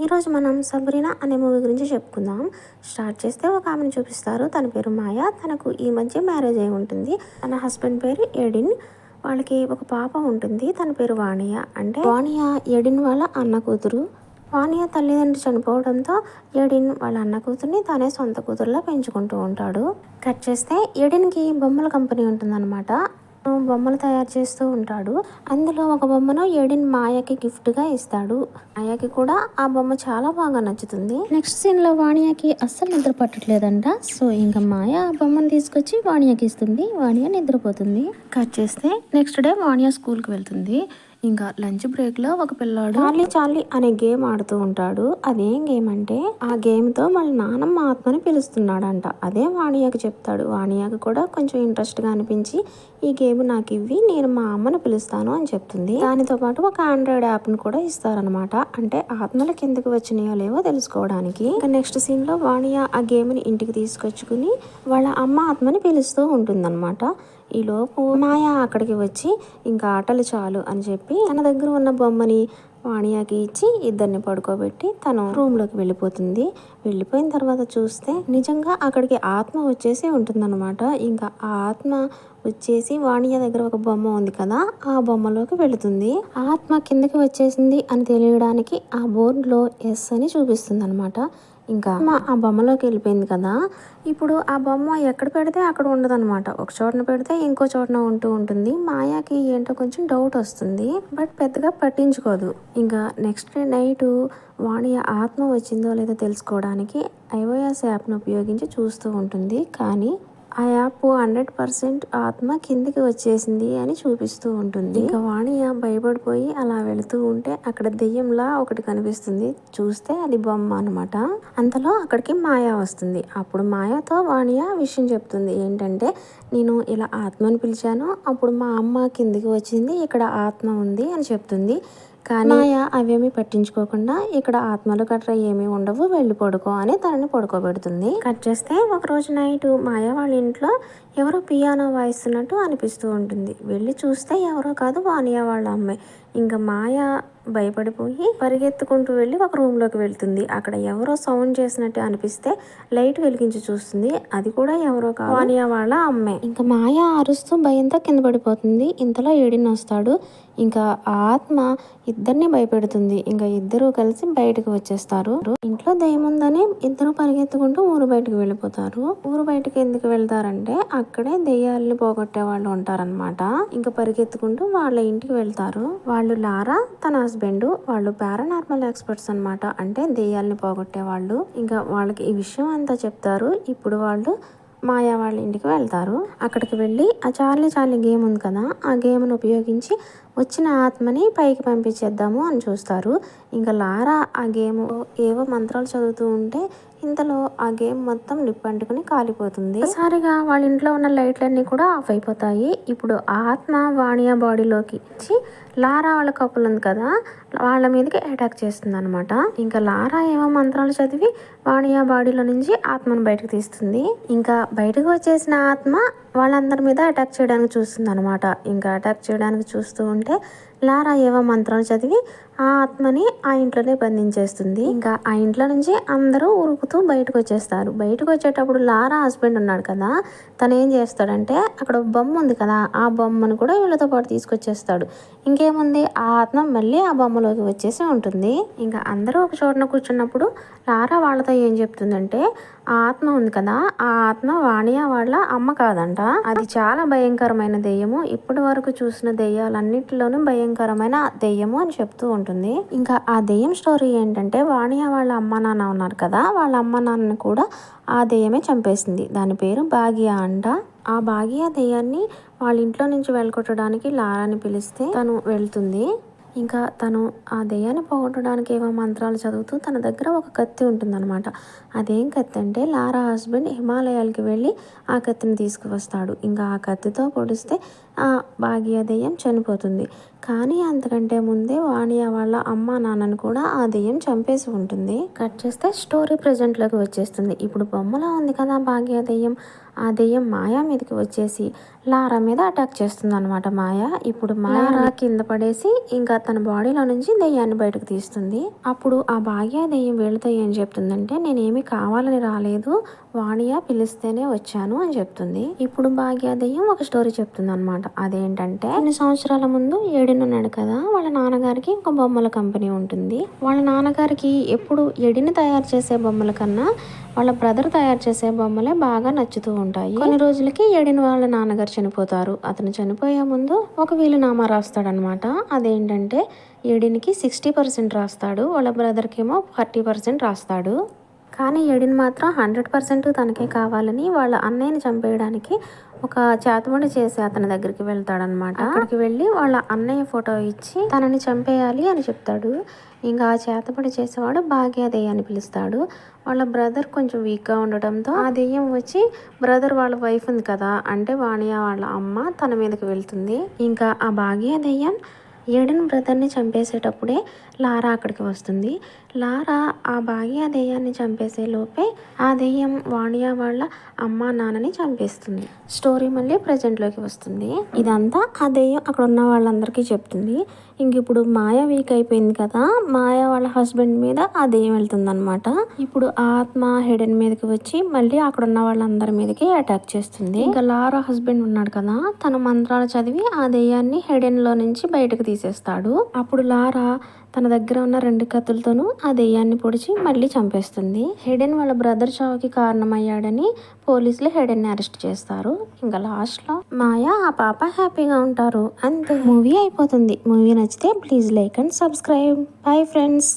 ఈరోజు మనం సబ్రీనా అనే మూవీ గురించి చెప్పుకుందాం. స్టార్ట్ చేస్తే ఒక ఆమెను చూపిస్తారు. తన పేరు మాయ. తనకు ఈ మధ్య మ్యారేజ్ అయి ఉంటుంది. తన హస్బెండ్ పేరు ఎడిన్. వాళ్ళకి ఒక పాప ఉంటుంది. తన పేరు వాణియా. అంటే వాణియా ఎడిన్ వాళ్ళ అన్న కూతురు. వాణియా తల్లిదండ్రులు చనిపోవడంతో ఎడిన్ వాళ్ళ అన్న కూతుర్ని తనే సొంత కూతురులా పెంచుకుంటూ ఉంటాడు. కట్ చేస్తే ఎడిన్కి బొమ్మల కంపెనీ ఉంటుందన్నమాట. బొమ్మలు తయారు చేస్తూ ఉంటాడు. అందులో ఒక బొమ్మను ఎడిన్ మాయకి గిఫ్ట్ గా ఇస్తాడు. మాయకి కూడా ఆ బొమ్మ చాలా బాగా నచ్చుతుంది. నెక్స్ట్ సీన్ లో వాణియాకి అస్సలు నిద్ర పట్టట్లేదంట. సో ఇంకా మాయ ఆ బొమ్మను తీసుకొచ్చి వాణియాకి ఇస్తుంది. వాణియా నిద్రపోతుంది. కట్ చేస్తే నెక్స్ట్ డే వాణియా స్కూల్ కి వెళ్తుంది. ఇంకా లంచ్ బ్రేక్ లో ఒక పిల్లాడు చార్లీ చార్లీ అనే గేమ్ ఆడుతూ ఉంటాడు. అదేం గేమ్ అంటే ఆ గేమ్ తో వాళ్ళ నానమ్మ ఆత్మని పిలుస్తున్నాడంట. అదే వాణియాకి చెప్తాడు. వాణియాకి కూడా కొంచెం ఇంట్రెస్ట్ గా అనిపించి ఈ గేమ్ నాకు ఇవ్వి, నేను మా అమ్మని పిలుస్తాను అని చెప్తుంది. దానితో పాటు ఒక ఆండ్రాయిడ్ యాప్ ని కూడా ఇస్తారనమాట. అంటే ఆత్మలు కిందకి వచ్చినాయో లేవో తెలుసుకోవడానికి. ఇంకా నెక్స్ట్ సీన్ లో వాణియా ఆ గేమ్ ని ఇంటికి తీసుకొచ్చుకుని వాళ్ళ అమ్మ ఆత్మని పిలుస్తూ ఉంటుందన్నమాట. ఈ లోపు మాయ అక్కడికి వచ్చి ఇంకా ఆటలు చాలు అని చెప్పి తన దగ్గర ఉన్న బొమ్మని వాణియాకి ఇచ్చి ఇద్దరిని పడుకోబెట్టి తను రూమ్ లోకి వెళ్ళిపోతుంది. వెళ్ళిపోయిన తర్వాత చూస్తే నిజంగా అక్కడికి ఆత్మ వచ్చేసి ఉంటుందన్నమాట. ఇంకా ఆ ఆత్మ వచ్చేసి వాణియా దగ్గర ఒక బొమ్మ ఉంది కదా, ఆ బొమ్మలోకి వెళుతుంది. ఆత్మ కిందకి వచ్చేసింది అని తెలియడానికి ఆ బోర్డులో ఎస్ అని చూపిస్తుంది అనమాట. ఇంకా ఆ బొమ్మలోకి వెళ్ళిపోయింది కదా. ఇప్పుడు ఆ బొమ్మ ఎక్కడ పెడితే అక్కడ ఉండదన్నమాట. ఒక చోటన పెడితే ఇంకో చోటన ఉంటూ ఉంటుంది. మాయాకి ఏంటో కొంచెం డౌట్ వస్తుంది, బట్ పెద్దగా పట్టించుకోదు. ఇంకా నెక్స్ట్ నైట్ వాణియ ఆత్మ వచ్చిందో లేదో తెలుసుకోవడానికి iOS యాప్ను ఉపయోగించి చూస్తూ ఉంటుంది. కానీ ఆ యాప్ 100% ఆత్మ కిందికి వచ్చేసింది అని చూపిస్తూ ఉంటుంది. ఇంకా వాణియ భయపడిపోయి అలా వెళుతూ ఉంటే అక్కడ దెయ్యంలా ఒకటి కనిపిస్తుంది. చూస్తే అది బొమ్మ అనమాట. అంతలో అక్కడికి మాయా వస్తుంది. అప్పుడు మాయాతో వాణియ విషయం చెప్తుంది. ఏంటంటే నేను ఇలా ఆత్మని పిలిచాను, అప్పుడు మా అమ్మ కిందికి వచ్చింది, ఇక్కడ ఆత్మ ఉంది అని చెప్తుంది. కానీ మాయ అవేమీ పట్టించుకోకుండా ఇక్కడ ఆత్మలు గట్రా ఏమీ ఉండవు, వెళ్ళి పడుకో అని తనని పడుకోబెడుతుంది. కట్ చేస్తే ఒక రోజు నైట్ మాయ వాళ్ళ ఇంట్లో ఎవరో పియానో వాయిస్తున్నట్టు అనిపిస్తూ ఉంటుంది. వెళ్ళి చూస్తే ఎవరో కాదు, వాణియా వాళ్ళ అమ్మాయి. ఇంకా మాయ భయపడిపోయి పరిగెత్తుకుంటూ వెళ్ళి ఒక రూమ్ లోకి వెళ్తుంది. అక్కడ ఎవరో సౌండ్ చేసినట్టు అనిపిస్తే లైట్ వెలిగించి చూస్తుంది. అది కూడా ఎవరో కాదు, వాణియా వాళ్ళ అమ్మాయి. ఇంకా మాయ అరుస్తూ భయంతో కింద పడిపోతుంది. ఇంతలో ఎడిన్ వస్తాడు. ఇంకా ఆ ఆత్మ ఇద్దరిని భయపెడుతుంది. ఇంకా ఇద్దరు కలిసి బయటకు వచ్చేస్తారు. ఇంట్లో దయ్యం ఉందని ఇద్దరు పరిగెత్తుకుంటూ ఊరు బయటకు వెళ్ళిపోతారు. ఊరు బయటకు ఎందుకు వెళ్తారంటే అక్కడే దెయ్యాలని పోగొట్టే వాళ్ళు ఉంటారనమాట. ఇంకా పరిగెత్తుకుంటూ వాళ్ళ ఇంటికి వెళ్తారు. వాళ్ళు లారా, తన హస్బెండ్, వాళ్ళు పారానార్మల్ ఎక్స్పర్ట్స్ అనమాట. అంటే దెయ్యాలని పోగొట్టే వాళ్ళు. ఇంకా వాళ్ళకి ఈ విషయం అంతా చెప్తారు. ఇప్పుడు వాళ్ళు మాయా వాళ్ళ ఇంటికి వెళ్తారు. అక్కడికి వెళ్ళి ఆ చార్లీ చార్లీ గేమ్ ఉంది కదా, ఆ గేమ్ను ఉపయోగించి వచ్చిన ఆత్మని పైకి పంపించేద్దాము అని చూస్తారు. ఇంకా లారా ఆ గేమ్ ఏవో మంత్రాలు చదువుతూ ఉంటే ఇంతలో ఆ గేమ్ మొత్తం నిప్పంటుకుని కాలిపోతుంది. ఒకసారిగా వాళ్ళ ఇంట్లో ఉన్న లైట్లన్నీ కూడా ఆఫ్ అయిపోతాయి. ఇప్పుడు ఆ ఆత్మ వాణియా బాడీలోకి వచ్చి లారా వాళ్ళ కప్పులు ఉంది కదా, వాళ్ళ మీదకి అటాక్ చేస్తుంది అనమాట. ఇంకా లారా ఏమో మంత్రాలు చదివి వాణియా బాడీలో నుంచి ఆత్మను బయటకు తీస్తుంది. ఇంకా బయటకు వచ్చేసిన ఆత్మ వాళ్ళందరి మీద అటాక్ చేయడానికి చూస్తుంది అనమాట. ఇంకా అటాక్ చేయడానికి చూస్తూ ఉంటే లారా ఏవో మంత్రాలు చదివి ఆ ఆత్మని ఆ ఇంట్లోనే బంధించేస్తుంది. ఇంకా ఆ ఇంట్లో నుంచి అందరూ ఉరుకుతూ బయటకు వచ్చేస్తారు. బయటకు వచ్చేటప్పుడు లారా హస్బెండ్ ఉన్నాడు కదా, తను ఏం చేస్తాడంటే అక్కడ బొమ్మ ఉంది కదా, ఆ బొమ్మను కూడా వీళ్ళతో పాటు తీసుకొచ్చేస్తాడు. ఇంకేముంది, ఆ ఆత్మ మళ్ళీ ఆ బొమ్మలోకి వచ్చేసి ఉంటుంది. ఇంకా అందరూ ఒక చోటన కూర్చున్నప్పుడు లారా వాళ్ళతో ఏం చెప్తుందంటే ఆ ఆత్మ ఉంది కదా, ఆ ఆత్మ వాణియా వాళ్ళ అమ్మ కాదంట. అది చాలా భయంకరమైన దెయ్యము. ఇప్పటి వరకు చూసిన దెయ్యాలన్నిటిలోనూ భయంకరమైన దెయ్యము అని చెప్తూ ఉంటుంది. ఇంకా ఆ దెయ్యం స్టోరీ ఏంటంటే వాణియా వాళ్ళ అమ్మ నాన్న ఉన్నారు కదా, వాళ్ళ అమ్మ నాన్నని కూడా ఆ దెయ్యమే చంపేసింది. దాని పేరు భాగ్య అంట. ఆ భాగ్య దెయ్యాన్ని వాళ్ళ ఇంట్లో నుంచి వెళ్ళగొట్టడానికి లారాని పిలిస్తే తను వెళ్తుంది. ఇంకా తను ఆ దెయ్యాన్ని పోగొట్టడానికి ఏవో మంత్రాలు చదువుతూ తన దగ్గర ఒక కత్తి ఉంటుందన్నమాట. అదేం కత్తి అంటే లారా హస్బెండ్ హిమాలయాలకి వెళ్ళి ఆ కత్తిని తీసుకువస్తాడు. ఇంకా ఆ కత్తితో పొడిస్తే ఆ భాగ్య దెయ్యం చనిపోతుంది. కానీ అంతకంటే ముందే వాణియా వాళ్ళ అమ్మ నాన్నను కూడా ఆ దెయ్యం చంపేసి ఉంటుంది. కట్ చేస్తే స్టోరీ ప్రెజెంట్లోకి వచ్చేస్తుంది. ఇప్పుడు బొమ్మలో ఉంది కదా భాగ్య దెయ్యం, ఆ దెయ్యం మాయా మీదకి వచ్చేసి లారా మీద అటాక్ చేస్తుంది అనమాట మాయ. ఇప్పుడు మాయా కింద పడేసి ఇంకా తన బాడీలో నుంచి దెయ్యాన్ని బయటకు తీస్తుంది. అప్పుడు ఆ భాగ్య దెయ్యం వీళ్ళతో ఏం చెప్తుందంటే, నేనేమి కావాలని రాలేదు, వాణియా పిలిస్తేనే వచ్చాను అని చెప్తుంది. ఇప్పుడు భాగ్య దెయ్యం ఒక స్టోరీ చెప్తుంది అనమాట. అదేంటంటే, కొన్ని సంవత్సరాల ముందు ఏడినున్నాడు కదా, వాళ్ళ నాన్నగారికి ఒక బొమ్మల కంపెనీ ఉంటుంది. వాళ్ళ నాన్నగారికి ఎప్పుడు ఎడిని తయారు చేసే బొమ్మల కన్నా వాళ్ళ బ్రదర్ తయారు చేసే బొమ్మలే బాగా నచ్చుతూ ఉంటాయి. కొన్ని రోజులకి ఎడిన్ వాళ్ళ నాన్నగారు చనిపోతారు. అతను చనిపోయే ముందు ఒక వీలునామా రాస్తాడనమాట. అదేంటంటే ఎడిన్కి 60% రాస్తాడు, వాళ్ళ బ్రదర్కి ఏమో 40% రాస్తాడు. కానీ ఎడిన్ మాత్రం 100% తనకే కావాలని వాళ్ళ అన్నయ్యని చంపేయడానికి ఒక చేతబడి చేసి అతని దగ్గరికి వెళ్తాడనమాట. అక్కడికి వెళ్ళి వాళ్ళ అన్నయ్య ఫోటో ఇచ్చి తనని చంపేయాలి అని చెప్తాడు. ఇంకా ఆ చేతబడి చేసేవాడు భాగ్య దెయ్యాన్ని పిలుస్తాడు. వాళ్ళ బ్రదర్ కొంచెం వీక్గా ఉండటంతో ఆ దెయ్యం వచ్చి బ్రదర్ వాళ్ళ వైఫ్ ఉంది కదా, అంటే వాణియా వాళ్ళ అమ్మ, తన మీదకి వెళ్తుంది. ఇంకా ఆ భాగ్య దెయ్యం ఎడిన్ బ్రదర్ని చంపేసేటప్పుడే లారా అక్కడికి వస్తుంది. లారా ఆ భాగ్య దెయ్యాన్ని చంపేసే లోపే ఆ దెయ్యం వాణియా వాళ్ళ అమ్మ నాన్నని చంపేస్తుంది. స్టోరీ మళ్ళీ ప్రజెంట్లోకి వస్తుంది. ఇదంతా ఆ దెయ్యం అక్కడ ఉన్న వాళ్ళందరికీ చెప్తుంది. ఇంక ఇప్పుడు మాయ వీక్ అయిపోయింది కదా, మాయ వాళ్ళ హస్బెండ్ మీద ఆ దెయ్యం వెళ్తుంది అనమాట. ఇప్పుడు ఆత్మ హెడెన్ మీదకి వచ్చి మళ్ళీ అక్కడ ఉన్న వాళ్ళందరి మీదకి అటాక్ చేస్తుంది. ఇంకా లారా హస్బెండ్ ఉన్నాడు కదా, తన మంత్రాలు చదివి ఆ దెయ్యాన్ని హెడెన్ లో నుంచి బయటకు తీసేస్తాడు. అప్పుడు లారా తన దగ్గర ఉన్న 2 కత్తులతోనూ ఆ దెయ్యాన్ని పొడిచి మళ్ళీ చంపేస్తుంది. హెడెన్ వాళ్ళ బ్రదర్ చావుకి కారణమయ్యాడని పోలీసులు హెడెన్ని అరెస్ట్ చేస్తారు. ఇంకా లాస్ట్లో మాయా ఆ పాప హ్యాపీగా ఉంటారు. అంతే, మూవీ అయిపోతుంది. మూవీ నచ్చితే please like and subscribe. Bye friends.